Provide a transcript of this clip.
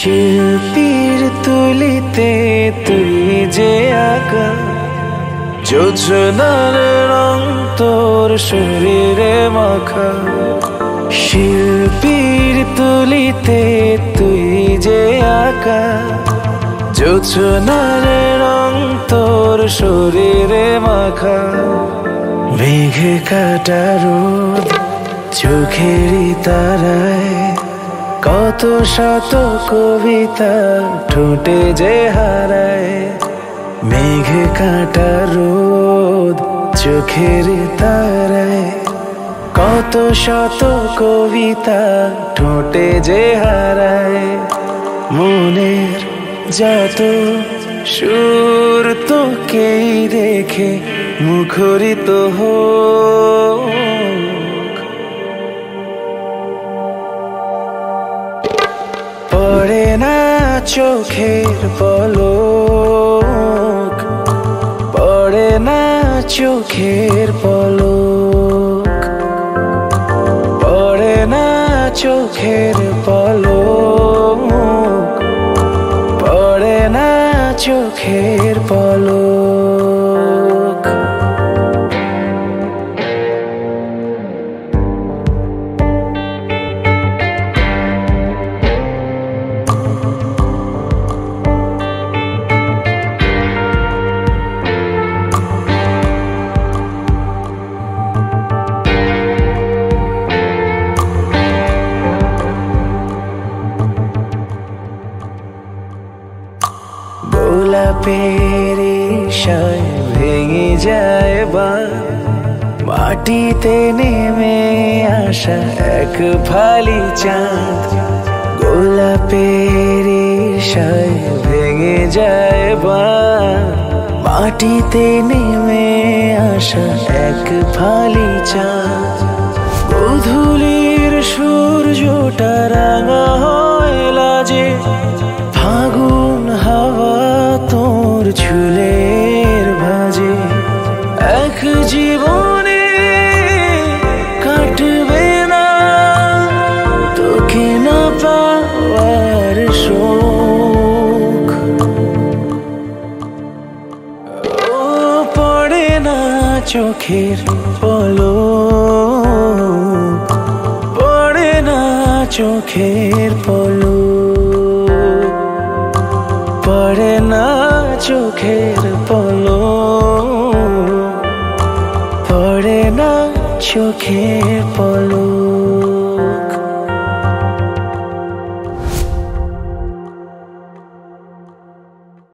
শিল্পীর তুলিতে তুই যে আঁকা, যোজনার রং তোর শরীরে মাখা। শিল্পীর তুলিতে তুই যে আঁকা, যোজনার রং তোর শরীরে মাখা। মেঘে কাটা রোদ চোখেরই তারায়, কত শত কবিতা ঠোঁটে যে হারায়। মেঘে কাটা রোদ চোখের তারায়, কত শত কবিতা ঠোঁটে যে হারায়। মনের যত সুর তোকেই রেখে মুখরিত হোক। পড়ে না চোখের পলক, পড়ে না চোখের পলক, পড়ে না চোখের পলক, পড়ে না চোখের পলক। গোলাপের ইশায় ভেঙে যায় বা মাটিতে নেমে আসা এক ফালি চাঁদ। গোলাপের ইশায় ভেঙে যায় বা মাটিতে নেমে আসা এক ফালি চাঁদ। গোধূলির সূর্যটা রাঙা হয় লাজে, ফাগুন হাওয়া তোর চুলের ভাঁজে। এক জীবনে কাটবে না তোকে না পাওয়ার শোক। ও পড়ে না চোখের পলক, পড়ে না চোখের পলক, পড়ে না চোখের পলক, পড়ে না চোখের পলক।